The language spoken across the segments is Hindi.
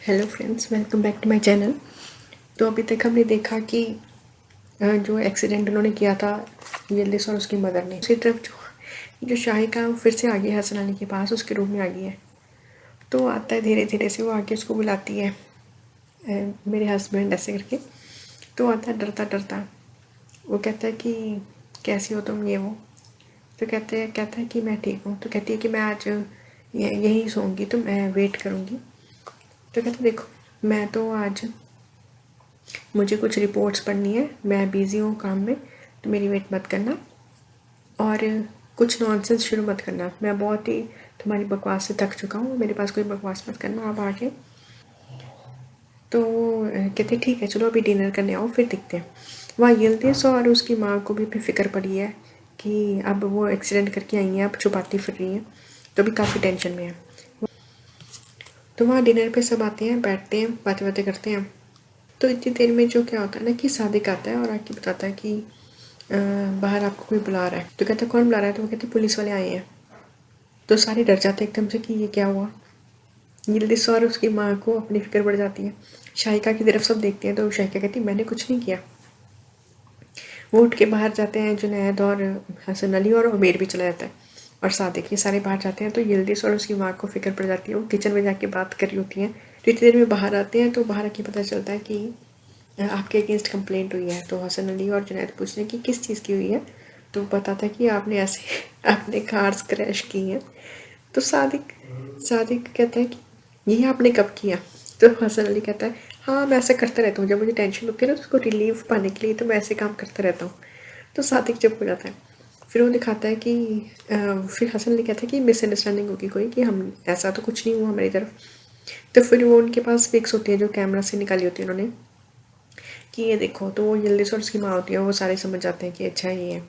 Hello friends, welcome back to my channel. तो अभी तक हमने देखा कि जो एक्सीडेंट उन्होंने किया था यिल्दिज़ और उसकी मदर ने, उसी तरफ जो शाहिका वो फिर से आ गई है हसन अली के पास, उसके रूम में आ गई है। तो आता है धीरे धीरे से, वो आके उसको बुलाती है मेरे हस्बैंड ऐसे करके। तो आता है डरता डरता, वो कहता है कि कैसी हो तुम, ये वो। तो कहता है कि मैं ठीक हूँ। तो कहती है कि मैं आज यहीं सोऊंगी, तो मैं वेट करूँगी। तो कहता है देखो, मैं तो आज मुझे कुछ रिपोर्ट्स पढ़नी है, मैं बिज़ी हूँ काम में, तो मेरी वेट मत करना। और कुछ नॉनसेंस शुरू मत करना, मैं बहुत ही तुम्हारी बकवास से थक चुका हूँ, मेरे पास कोई बकवास मत करना आप आके। तो कहते ठीक है, चलो अभी डिनर करने आओ, फिर दिखते हैं। वहाँ यिल्दिज़ और उसकी माँ को भी फिक्र पड़ी है कि अब वो एक्सीडेंट करके आई हैं, अब छुपाती फिर रही हैं, तो भी काफ़ी टेंशन में है। तो वहाँ डिनर पे सब आते हैं, बैठते हैं, बातें बातें करते हैं। तो इतनी देर में जो क्या होता है ना कि सादिक आता है और आके बताता है कि बाहर आपको कोई बुला रहा है। तो कहता है कौन बुला रहा है? तो वो कहते पुलिस वाले आए हैं। तो सारे डर जाते हैं एकदम से कि ये क्या हुआ। यिल्दिज़ और उसकी माँ को अपनी फिक्र बढ़ जाती है। शाहिका की तरफ सब देखते हैं, तो शाहिका कहती मैंने कुछ नहीं किया। वो उठ के बाहर जाते हैं, जुनैद और हसन अली और उमेर भी चला जाता है और सादिक, ये सारे बाहर जाते हैं। तो यिल्दिज़ और उसकी माँ को फिक्र पड़ जाती है, वो किचन में जाके बात कर रही होती हैं। तो इतनी देर में बाहर आते हैं, तो बाहर आके पता चलता है कि आपके अगेंस्ट कंप्लेंट हुई है। तो हसन अली और जुनैद पूछते हैं कि किस चीज़ की हुई है। तो बताता है कि आपने ऐसे आपने कार्स क्रैश की हैं। तो सादिक सादिक कहता है कि ये आपने कब किया? तो हसन अली कहता है हाँ, मैं ऐसा करता रहता हूँ, जब मुझे टेंशन होती है ना, तो उसको रिलीफ पाने के लिए तो मैं ऐसे काम करता रहता हूँ। तो सादिक चुप हो जाता है। फिर वो दिखाता है कि फिर हसन अली कहता है कि मिसअंडरस्टैंडिंग होगी कोई, कि हम ऐसा तो कुछ नहीं हुआ हमारी तरफ। तो फिर वो उनके पास पिक्स होती है जो कैमरा से निकाली होती है उन्होंने, कि ये देखो। तो वो यिल्दिज़ और उसकी माँ होती है, वो सारे समझ जाते हैं कि अच्छा ये है।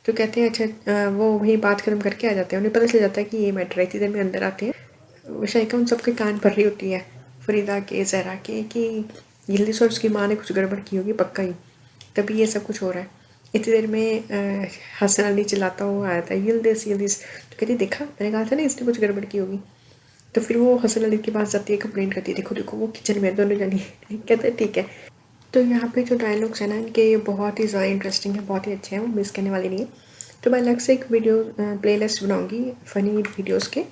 तो कहते हैं अच्छा, वो वहीं बात खत्म करके आ जाते हैं। उन्हें पता चल जाता है कि ये मैटर है। इतनी देर में अंदर आते हैं, शायका उन सबके कान भर रही होती है, फरीदा के, जहरा के, कि यिल्दिज़ और उसकी माँ ने कुछ गड़बड़ की होगी पक्का ही, तभी ये सब कुछ हो रहा है। इतनी देर में हसन अली चिल्लाता हुआ आया था यिल्दिज़ यिल्दिज़। तो कहती देखा, मैंने कहा था ना इसने कुछ गड़बड़ की होगी। तो फिर वो हसन अली के पास जाती है, कंप्लेंट करती है, देखो देखो वो किचन में दोनों जानी। कहते हैं ठीक है। तो यहाँ पे जो डायलॉग्स हैं ना इनके, ये बहुत ही ज़्यादा इंटरेस्टिंग है, बहुत ही अच्छे हैं, वो मिस करने वाले नहीं है। तो मैं अलग से एक वीडियो प्लेलिस्ट बनाऊँगी फ़नी वीडियोस के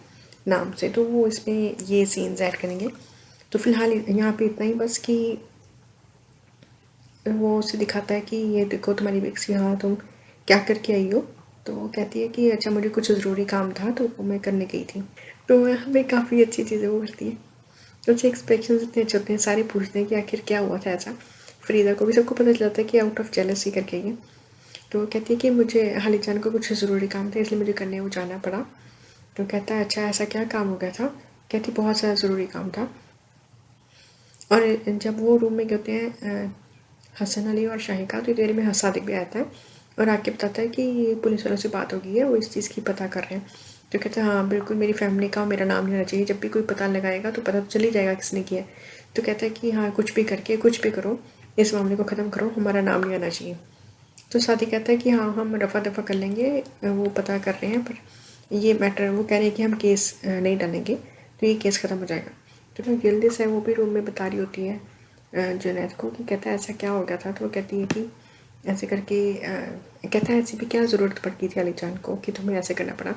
नाम से, तो वो इसमें ये सीन्स ऐड करेंगे। तो फ़िलहाल यहाँ पे इतना ही बस, कि वो उसे दिखाता है कि ये देखो तुम्हारी मिक्सी, हाँ तुम क्या करके आई हो। तो वो कहती है कि अच्छा मुझे कुछ ज़रूरी काम था, तो वो मैं करने गई थी। तो हमें काफ़ी अच्छी चीज़ें वो करती है। तो उसके एक्सप्रेशन इतने अच्छे होते हैं, सारे पूछते हैं कि आखिर क्या हुआ था ऐसा। फरीदा को भी सबको पता चल जाता है कि आउट ऑफ जेलसी करके ही है। तो वो कहती है कि मुझे हालिद जान को कुछ ज़रूरी काम था, इसलिए मुझे करने वो जाना पड़ा। तो कहता है अच्छा ऐसा क्या काम हो गया था? कहती बहुत सारा ज़रूरी काम था। और जब वो रूम में होते हैं हसन अली और शाहिका, तो देर में सादिक भी आता है और आके बताता है कि पुलिस वालों से बात हो गई है, वो इस चीज़ की पता कर रहे हैं। तो कहता है हाँ बिल्कुल, मेरी फैमिली का मेरा नाम नहीं होना चाहिए, जब भी कोई पता लगाएगा तो पता तो चल ही जाएगा किसने किया है। तो कहता है कि हाँ कुछ भी करके कुछ भी करो, इस मामले को ख़त्म करो, हमारा नाम नहीं आना चाहिए। तो साथी कहता है कि हाँ हम रफ़ा दफ़ा कर लेंगे, वो पता कर रहे हैं, पर ये मैटर वो कह रहे हैं कि हम केस नहीं डालेंगे, तो ये केस ख़त्म हो जाएगा। तो जो यिल्दिज़ है वो भी रूम में बता रही होती है जुनैद को, कि कहता है ऐसा क्या हो गया था। तो वो कहती है कि ऐसे करके कहता है ऐसी भी क्या ज़रूरत पड़ती थी अली जान को कि तुम्हें ऐसे करना पड़ा।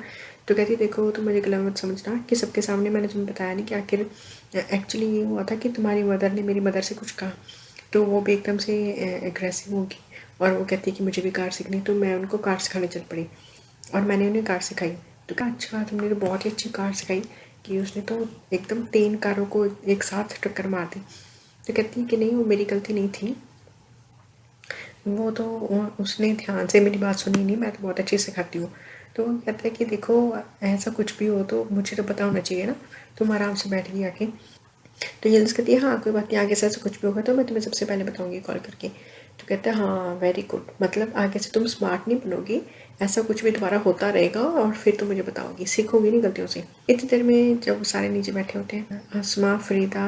तो कहती देखो तुम मुझे गलत मत समझना कि सबके सामने मैंने तुम्हें बताया नहीं कि आखिर एक्चुअली ये हुआ था कि तुम्हारी मदर ने मेरी मदर से कुछ कहा। तो वो भी एकदम से एग्रेसिव होगी और वो कहती है कि मुझे भी कार सीखनी। तो मैं उनको कार सिखाने चल पड़ी और मैंने उन्हें कार सिखाई। तो कहा अच्छा तुमने तो बहुत ही अच्छी कार सिखाई, कि उसने तो एकदम 3 कारों को एक साथ टक्कर मार दी। तो कहती है कि नहीं, वो मेरी गलती नहीं थी, वो तो उसने ध्यान से मेरी बात सुनी नहीं, मैं तो बहुत अच्छी सिखाती हूँ। तो वो कहता है कि देखो ऐसा कुछ भी हो तो मुझे तो पता होना चाहिए ना, तुम आराम से बैठ गई आके। तो यिल्दिज़ कहती है हाँ कोई बात नहीं, आगे से ऐसा कुछ भी होगा तो मैं तुम्हें सबसे पहले बताऊंगी कॉल करके। तो कहता है हाँ वेरी गुड, मतलब आगे से तुम स्मार्ट नहीं बनोगी, ऐसा कुछ भी दोबारा होता रहेगा और फिर तुम मुझे बताओगी, सीखोगी नहीं गलतियों से। इतनी देर में जब सारे नीचे बैठे होते हैं, अस्मा, फरीदा,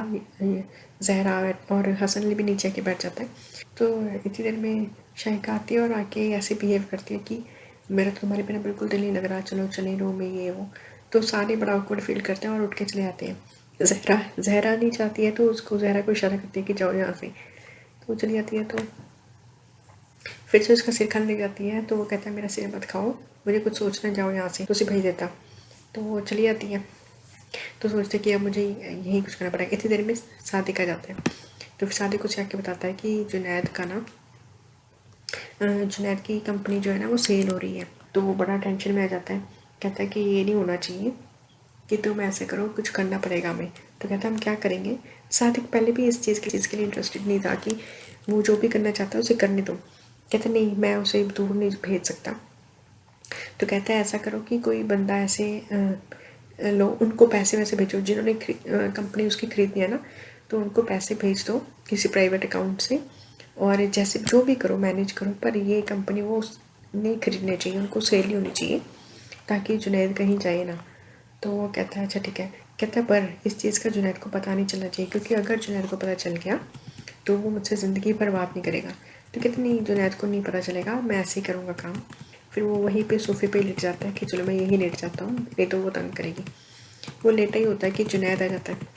जहरा और हसन अली भी नीचे आके बैठ जाता है। तो इतनी देर में शाहिका आती है और आके ऐसे बिहेव करती है कि मेरा तो तुम्हारे बिना बिल्कुल दिल नहीं लग रहा, चलो चले रूम में, ये वो। तो सारे बड़ा ऑकवर्ड फील करते हैं और उठ के चले आते हैं। ज़हरा ज़हरा नहीं चाहती है तो उसको ज़हरा को इशारा करती है कि जाओ यहाँ से, तो वो चली जाती है। तो फिर से उसका सिर खाने लग जाती है, तो वो कहता है मेरा सिर मत खाओ, मुझे कुछ सोचना, जाओ यहाँ से, तो उसे भेज देता। तो वो चली जाती है। तो सोचते कि अब मुझे यही कुछ करना पड़ेगा। इतनी देर में शादी का जाता है। तो फिर शादी को आके बताता है कि जुनैद का ना जुनैद की कंपनी जो है ना वो सेल हो रही है। तो वो बड़ा टेंशन में आ जाता है। कहता है कि ये नहीं होना चाहिए कि तुम ऐसे करो, कुछ करना पड़ेगा हमें। तो कहता है हम क्या करेंगे। शादी के पहले भी इस चीज़ के लिए इंटरेस्टेड नहीं था कि वो जो भी करना चाहता है उसे करने दो। कहता नहीं, मैं उसे दूर नहीं भेज सकता। तो कहता है ऐसा करो कि कोई बंदा ऐसे लोग उनको पैसे वैसे भेजो जिन्होंने कंपनी उसकी खरीदनी है ना, तो उनको पैसे भेज दो किसी प्राइवेट अकाउंट से, और जैसे जो भी करो मैनेज करो, पर ये कंपनी वो नहीं खरीदनी चाहिए, उनको सेल नहीं होनी चाहिए, ताकि जुनैद कहीं जाए ना। तो वो कहता है अच्छा ठीक है। कहता है पर इस चीज़ का जुनैद को पता नहीं चलना चाहिए, क्योंकि अगर जुनैद को पता चल गया तो वो मुझसे ज़िंदगी भर बात नहीं करेगा। तो कहते नहीं, जुनैद को नहीं पता चलेगा, मैं ऐसे ही करूँगा काम। फिर वो वहीं पे सोफे पे लेट जाता है कि चलो मैं यहीं लेट जाता हूँ, नहीं तो वो तंग करेगी। वो लेटा ही होता है कि जुनैद आ जाता है।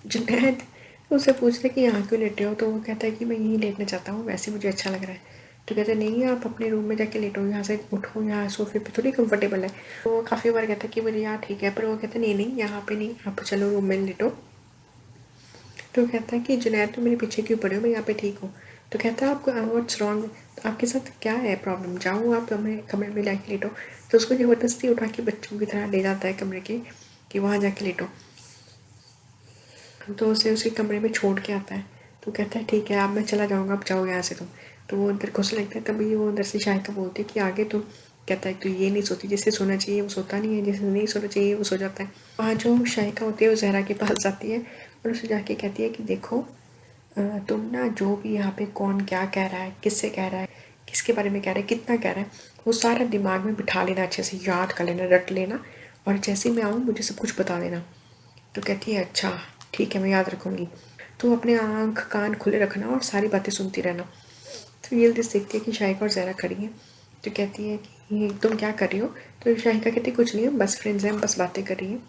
जुनैद उससे पूछता है कि यहाँ क्यों लेटे हो, तो वो कहता है कि मैं यहीं लेटना चाहता हूँ, वैसे मुझे अच्छा लग रहा है। तो कहते हैं नहीं, आप अपने रूम में जाके लेटो, यहाँ से उठो, यहाँ सोफे पे थोड़ी कंफर्टेबल है। तो वो काफ़ी बार कहता है कि मुझे यहाँ ठीक है, पर वो कहते हैं नहीं नहीं, यहाँ पे नहीं, आप चलो रूम में लेटो। तो कहता है कि जुनैद तुम मेरे पीछे क्यों पड़े हो, मैं यहाँ पे ठीक हूँ। तो कहता है आपको व्हाट्स रॉन्ग, आपके साथ क्या है प्रॉब्लम, जाओ आप हमें कमरे में जाके लेटो। तो उसको ज़बरदस्ती उठा के बच्चों की तरह ले जाता है कमरे के कि वहाँ जाके लेटो। तो उसे उसके कमरे में छोड़ के आता है। तो कहता है ठीक है, अब मैं चला जाऊँगा, अब जाओ यहाँ से तुम। तो वो अंदर घुसने लगता है। तभी वो अंदर से शाहिका बोलती है कि आगे तुम। कहता है तो ये नहीं सोती, जिसे सोना चाहिए वो सोता नहीं है, जिसे नहीं सोना चाहिए वो सो जाता है। वहाँ जो शाहिका होती है वो ज़हरा के पास जाती है और उसे जाके कहती है कि देखो तुम ना जो भी यहाँ पे कौन क्या कह रहा है, किससे कह रहा है, किसके बारे में कह रहा है, कितना कह रहा है, वो सारा दिमाग में बिठा लेना, अच्छे से याद कर लेना, रट लेना, और जैसे ही मैं आऊँ मुझे सब कुछ बता देना। तो कहती है अच्छा ठीक है, मैं याद रखूँगी। तो अपने आँख कान खुले रखना और सारी बातें सुनती रहना। तो यिल्दिज़ देखती है कि शाहिका और ज़हरा खड़ी हैं। तो कहती है कि तुम क्या कर रही हो। तो शाहिका कहती है कुछ नहीं, हम बस फ्रेंड्स हैं, हम बस बातें कर रही हैं।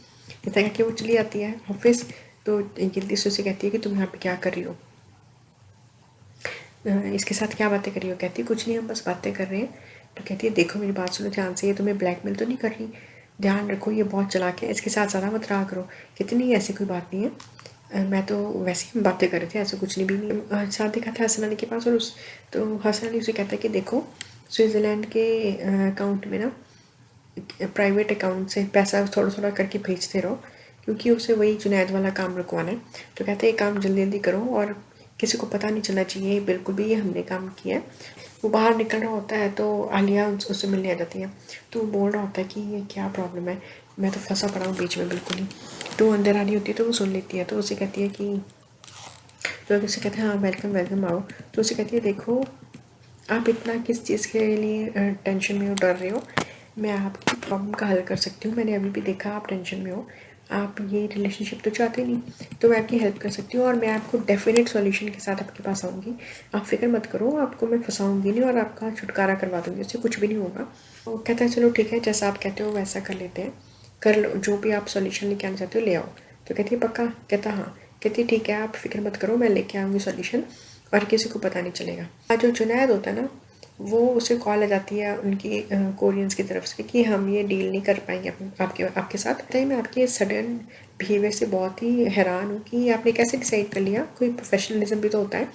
इतना कह के वो चली जाती है ऑफिस। तो यिल्दिज़ उससे कहती है कि तुम यहाँ पे क्या कर रही हो, इसके साथ क्या बातें कर रही हो। कहती है कुछ नहीं, हम बस बातें कर रहे हैं। तो कहती है देखो मेरी बात सुनो ध्यान से, ये तुम्हें ब्लैकमेल तो नहीं कर रही, ध्यान रखो ये बहुत चालाक है, इसके साथ ज़्यादा मत रहा करो। कहती नहीं ऐसी कोई बात नहीं है, मैं तो वैसे ही हम बातें कर रहे थे, ऐसा कुछ नहीं भी नहीं। साथ देखा था हसन अली के पास, और उस तो हसन अली उसे कहता है कि देखो स्विट्ज़रलैंड के अकाउंट में ना, प्राइवेट अकाउंट से पैसा थोड़ा थोड़ा करके भेजते रहो, क्योंकि उसे वही जुनैद वाला काम रुकवाना है। तो कहते हैं ये काम जल्दी जल्दी करो और किसी को पता नहीं चलना चाहिए बिल्कुल भी ये हमने काम किया है। वो बाहर निकल रहा होता है तो आलिया उससे मिलने आ जाती है। तो वो बोल रहा होता है कि ये क्या प्रॉब्लम है, मैं तो फंसा पड़ा हूँ बीच में बिल्कुल ही। तो वो अंदर आ रही होती है तो वो सुन लेती है। तो उसे कहती है कि, तो उसे कहते हैं हाँ वेलकम वेलकम आओ। तो उसे कहती है देखो आप इतना किस चीज़ के लिए टेंशन में हो, डर रहे हो, मैं आपकी प्रॉब्लम का हल कर सकती हूँ। मैंने अभी भी देखा आप टेंशन में हो, आप ये रिलेशनशिप तो चाहते नहीं, तो मैं आपकी हेल्प कर सकती हूँ और मैं आपको डेफिनेट सॉल्यूशन के साथ आपके पास आऊँगी। आप फिक्र मत करो, आपको मैं फंसाऊँगी नहीं और आपका छुटकारा करवा दूँगी, उससे कुछ भी नहीं होगा। वो कहता है चलो ठीक है, जैसा आप कहते हो वैसा कर लेते हैं, कर लो जो भी आप सॉल्यूशन लेके आना चाहते हो ले आओ। तो कहती है पक्का। कहता हाँ। कहती ठीक है आप फिक्र मत करो, मैं लेके आऊँगी सॉल्यूशन और किसी को पता नहीं चलेगा। जो जुनैद होता है ना, वो उसे कॉल आ जाती है उनकी कोरियंस की तरफ से कि हम ये डील नहीं कर पाएंगे आपके साथ। तो मैं आपके सडन बिहेवियर से बहुत ही हैरान हूँ कि आपने कैसे डिसाइड कर लिया, कोई प्रोफेशनलिज्म भी तो होता है,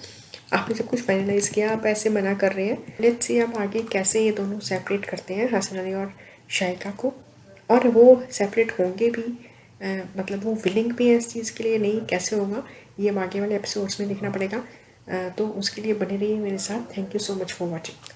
आपने सब कुछ फाइनलाइज किया, आप ऐसे मना कर रहे हैं। लेट्स सी आप आगे कैसे ये दोनों सेपरेट करते हैं, हसन अली और शाहिका को, और वो सेपरेट होंगे भी, मतलब वो विलिंग भी है इस चीज़ के लिए, नहीं कैसे होगा ये आगे वाले एपिसोड्स में देखना पड़ेगा। तो उसके लिए बने रहिए मेरे साथ। Thank you so much for watching.